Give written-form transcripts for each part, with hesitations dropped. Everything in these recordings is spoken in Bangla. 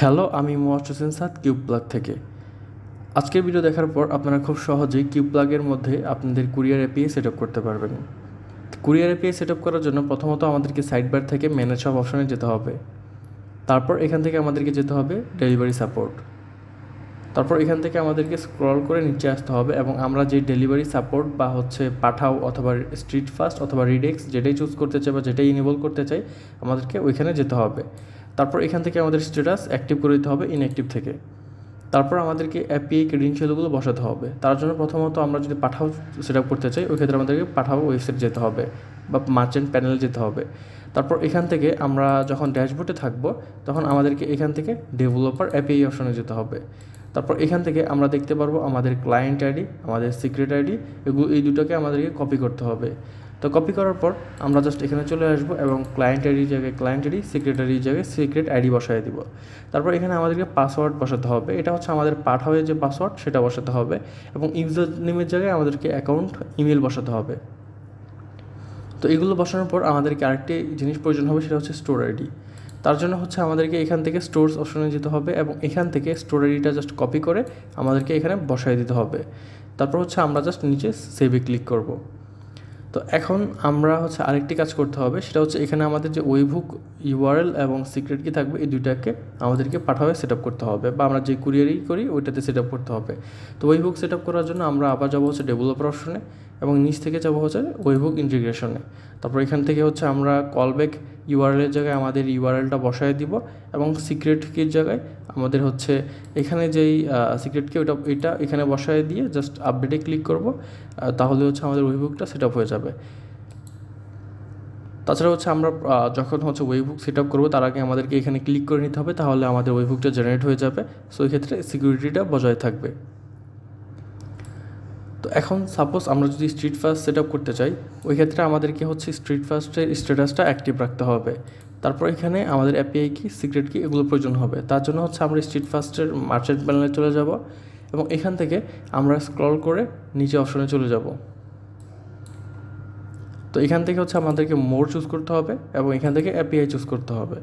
হ্যালো, আমি মোয়াজ হোসেন সাদ কিউব প্লাগ থেকে। আজকের ভিডিও দেখার পর আপনারা খুব সহজেই কিউব প্লাগের মধ্যে আপনাদের কুরিয়ার এপিআই সেট আপ করতে পারবেন। কুরিয়ার এপিআই সেট আপ করার জন্য প্রথমত আমাদেরকে সাইড বার থেকে ম্যানেজ সব অপশনে যেতে হবে। তারপর এখান থেকে আমাদেরকে যেতে হবে ডেলিভারি সাপোর্ট। তারপর এখান থেকে আমাদেরকে স্ক্রল করে নিচে আসতে হবে এবং আমরা যে ডেলিভারি সাপোর্ট বা পাঠাও অথবা স্ট্রিট ফাস্ট অথবা রিডেক্স যেটাই চুজ করতে চাই বা যেটাই ইনেবল করতে চাই আমাদেরকে ওইখানে যেতে হবে। তারপর এখান থেকে আমাদের স্ট্যাটাস অ্যাক্টিভ করে দিতে হবে ইনঅ্যাক্টিভ থেকে। তারপর আমাদেরকে এপিআই ক্রেডেনশিয়ালগুলো বসাতে হবে। তার জন্য প্রথমত আমরা যদি পাঠাও সেট আপ করতে চাই ওই ক্ষেত্রে আমাদেরকে পাঠাও ওয়েবসাইট যেতে হবে বা মার্চেন্ট প্যানেলে যেতে হবে। তারপর এখান থেকে আমরা যখন ড্যাশবোর্ডে থাকবো তখন আমাদেরকে এখান থেকে ডেভেলপার এপিআই অপশনে যেতে হবে। তারপর এখান থেকে আমরা দেখতে পারবো আমাদের ক্লায়েন্ট আইডি, আমাদের সিক্রেট আইডি, এই দুটোকে আমাদেরকে কপি করতে হবে। তো কপি করার পর আমরা জাস্ট এখানে চলে আসবো এবং ক্লায়েন্ট আইডির জায়গায় ক্লায়েন্ট আইডি, সিক্রেট আইডির জায়গায় সিক্রেট আইডি বসায় দিব। তারপর এখানে আমাদেরকে পাসওয়ার্ড বসাতে হবে। এটা হচ্ছে আমাদের পাঠাওয়ের যে পাসওয়ার্ড সেটা বসাতে হবে এবং ইউজার নেমের জায়গায় আমাদেরকে অ্যাকাউন্ট ইমেল বসাতে হবে। তো এগুলো বসানোর পর আমাদেরকে আরেকটি জিনিস প্রয়োজন হবে, সেটা হচ্ছে স্টোর আইডি। তার জন্য হচ্ছে আমাদেরকে এখান থেকে স্টোরস অপশনে যেতে হবে এবং এখান থেকে স্টোর আইডিটা জাস্ট কপি করে আমাদেরকে এখানে বসায় দিতে হবে। তারপর হচ্ছে আমরা জাস্ট নিচে সেভে ক্লিক করব। তো এখন আমরা হচ্ছে আরেকটি কাজ করতে হবে, সেটা হচ্ছে এখানে আমাদের যে ওয়েবহুক ইউআরএল এবং সিক্রেট কি থাকবে এই দুইটাকে আমাদেরকে পাঠাবে সেট আপ করতে হবে বা আমরা যে কুরিয়ারই করি ওইটাতে সেট আপ করতে হবে। তো ওয়েবহুক সেট আপ করার জন্য আমরা আবার যাবো হচ্ছে ডেভেলপার অপশনে এবং নিচ থেকে যাবো হচ্ছে ওয়েবহুক ইন্টিগ্রেশনে। তারপর এখান থেকে হচ্ছে আমরা কলব্যাক ইউআরএলের জায়গায় আমাদের ইউআরএলটা বসায় দিব এবং সিক্রেট কির জায়গায় আমাদের হচ্ছে এখানে যেই সিক্রেট কি এটা এখানে বসায় দিয়ে জাস্ট আপডেটে ক্লিক করব, তাহলে হচ্ছে আমাদের ওয়েবহুকটা সেট আপ হয়ে যাবে। তাছাড়া হচ্ছে আমরা যখন হচ্ছে ওয়েবহুক সেট আপ করবো তার আগে আমাদেরকে এখানে ক্লিক করে নিতে হবে, তাহলে আমাদের ওয়েবহুকটা জেনারেট হয়ে যাবে। সো এই ক্ষেত্রে সিকিউরিটিটা বজায় থাকবে। তো এখন সাপোজ আমরা যদি স্ট্রিট ফাস্ট সেট আপ করতে চাই ওই ক্ষেত্রে আমাদেরকে হচ্ছে স্ট্রিট ফাস্টের স্ট্যাটাসটা অ্যাক্টিভ রাখতে হবে। তারপর এখানে আমাদের এপিআই কি সিক্রেট কি এগুলো প্রয়োজন হবে। তার জন্য হচ্ছে আমরা স্ট্রিট ফাস্টের মার্চেন্ট প্যানেলে চলে যাব এবং এখান থেকে আমরা স্ক্রল করে নিচে অপশনে চলে যাব। তো এখান থেকে হচ্ছে আমাদেরকে মোর চুজ করতে হবে এবং এখান থেকে এপিআই চুজ করতে হবে।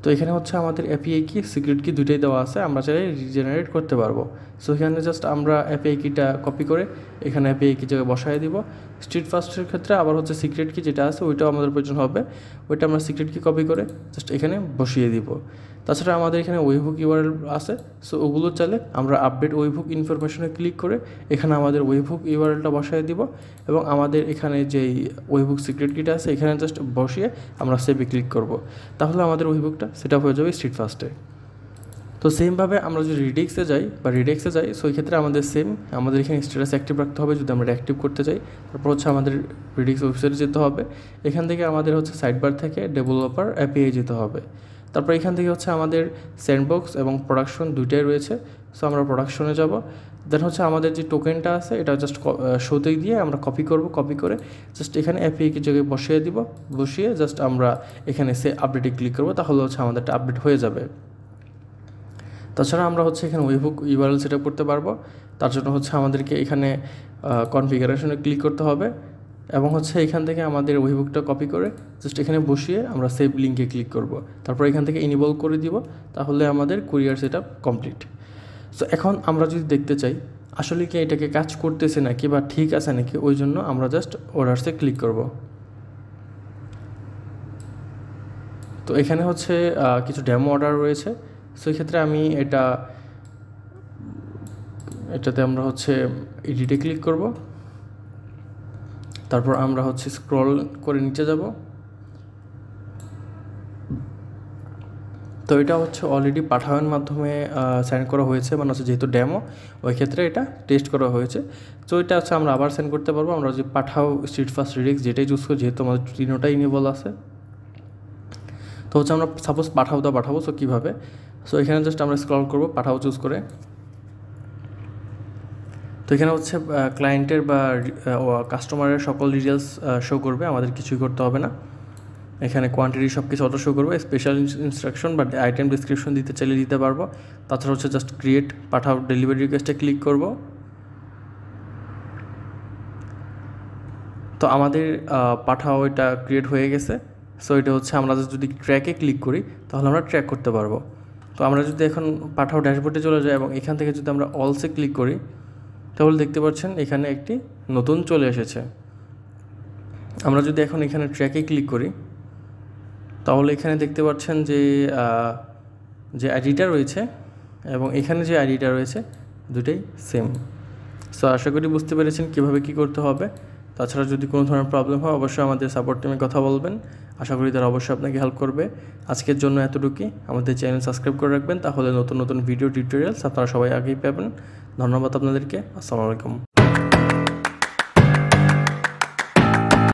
তো এখানে হচ্ছে আমাদের এপিআই কি সিক্রেট কি দুইটাই দেওয়া আছে, আমরা চাইলে রিজেনারেট করতে পারবো। সো এখানে জাস্ট আমরা এপিআই কিটা কপি করে এখানে এপিআই কি জায়গায় বসায় দিব। স্ট্রিট ফাস্টের ক্ষেত্রে আবার হচ্ছে সিক্রেট কি যেটা আছে ওইটাও আমাদের প্রয়োজন হবে, ওইটা আমরা সিক্রেট কি কপি করে জাস্ট এখানে বসিয়ে দিব। তাছাড়া আমাদের এখানে ওয়েবহুক ইউআরএল আছে, সো ওগুলো চাইলে আমরা আপডেট ওয়েবহুক ইনফরমেশনে ক্লিক করে এখানে আমাদের ওয়েবহুক ইউআরএলটা বসায় দিব এবং আমাদের এখানে যেই ওয়েবহুক সিক্রেট কিটা আছে এখানে জাস্ট বসিয়ে আমরা সেভে ক্লিক করব, তাহলে আমাদের ওয়েবহুকটা সেট আপ হয়ে যাবে স্ট্রিট ফাস্টে। তো সেমভাবে আমরা যদি রিডেক্সে যাই সো এই ক্ষেত্রে আমাদের এখানে স্ট্যাটাস অ্যাক্টিভ রাখতে হবে যদি আমরা অ্যাক্টিভ করতে চাই। তারপর হচ্ছে আমাদের রিডেক্স ওয়েবসাইটে যেতে হবে, এখান থেকে আমাদের হচ্ছে সাইডবার থেকে ডেভেলপার এপিআই যেতে হবে। তারপর এখান থেকে হচ্ছে আমাদের স্যান্ডবক্স এবং প্রোডাকশন দুইটাই রয়েছে, সো আমরা প্রোডাকশনে যাব। দেন হচ্ছে আমাদের যে টোকেনটা আছে এটা জাস্ট শোতে দিয়ে আমরা কপি করে জাস্ট এখানে এপিআই কি জায়গায় বসিয়ে জাস্ট আমরা এখানে আপডেটে ক্লিক করবো, তাহলে হচ্ছে আমাদেরটা আপডেট হয়ে যাবে। তাছাড়া আমরা হচ্ছে এখানে ওয়েবহুক ইউআরএল সেট আপ করতে পারবো। তার জন্য হচ্ছে আমাদেরকে এখানে কনফিগারেশনে ক্লিক করতে হবে এবং হচ্ছে এখান থেকে আমাদের ওয়েবহুকটা কপি করে জাস্ট এখানে বসিয়ে আমরা সেভ লিঙ্কে ক্লিক করব। তারপর এখান থেকে ইনেবল করে দিব, তাহলে আমাদের courier set up complete. So এখন আমরা যদি দেখতে চাই আসলে কি এটাকে কাজ করতেছে নাকি বা ঠিক আছে নাকি, ওই জন্য আমরা জাস্ট অর্ডারসে ক্লিক করব। তো এখানে হচ্ছে কিছু ডেমো অর্ডার রয়েছে, সো এই ক্ষেত্রে আমি এটাতে আমরা হচ্ছে এডিটে ক্লিক করব। তারপর আমরা হচ্ছে স্ক্রল করে নিচে যাব। তো এটা হচ্ছে অলরেডি পাঠাওয়ের মাধ্যমে সেন্ড করা হয়েছে, মানে হচ্ছে যেহেতু ডেমো ওই ক্ষেত্রে এটা টেস্ট করা হয়েছে। তো এটা হচ্ছে আমরা আবার সেন্ড করতে পারবো, আমরা যে পাঠাও স্ট্রিট ফাস্ট রিডেক্স যেটাই চুজ করি, যেহেতু আমাদের তিনোটাই ইনেবল আছে। তো হচ্ছে আমরা সাপোজ পাঠাবো সো কীভাবে, সো এখানে জাস্ট আমরা স্ক্রল করব পাঠাও চুজ করে। তো এখানে হচ্ছে ক্লায়েন্টের বা কাস্টমারের সকল ডিটেলস শো করবে, আমাদের কিছুই করতে হবে না। এখানে কোয়ান্টিটি সব কিছু অটো শো করবে, স্পেশাল ইনস্ট্রাকশন বা আইটেম ডিসক্রিপশন দিতে চাইলে দিতে পারবো। তাছাড়া হচ্ছে জাস্ট ক্রিয়েট পাঠাও ডেলিভারি রিকোয়েস্টে ক্লিক করব। তো আমাদের পাঠাও এটা ক্রিয়েট হয়ে গেছে। সো এটা হচ্ছে আমরা যদি ট্র্যাকে ক্লিক করি তাহলে আমরা ট্র্যাক করতে পারবো। তো আমরা যদি এখন পাঠাও ড্যাশবোর্ডে চলে যাই এবং এখান থেকে যদি আমরা অলসে ক্লিক করি তাহলে দেখতে পাচ্ছেন এখানে একটি নতুন চলে এসেছে। আমরা যদি এখন এখানে ট্র্যাকে ক্লিক করি তাহলে এখানে দেখতে পাচ্ছেন যে আইডিটা রয়েছে এবং এখানে যে আইডিটা রয়েছে দুটোই সেম। সো আশা করি বুঝতে পেরেছেন কীভাবে কী করতে হবে। তাছাড়া যদি কোনো ধরনের প্রবলেম হয় অবশ্যই আমাদের সাপোর্ট টিমে কথা বলবেন, আশা করি তারা অবশ্যই আপনাকে হেল্প করবে। আজকের জন্য এতটুকুই। আমাদের চ্যানেল সাবস্ক্রাইব করে রাখবেন, তাহলে নতুন নতুন ভিডিও টিউটোরিয়ালস আপনারা সবাই আগেই পাবেন। ধন্যবাদ আপনাদেরকে। আসসালামু আলাইকুম।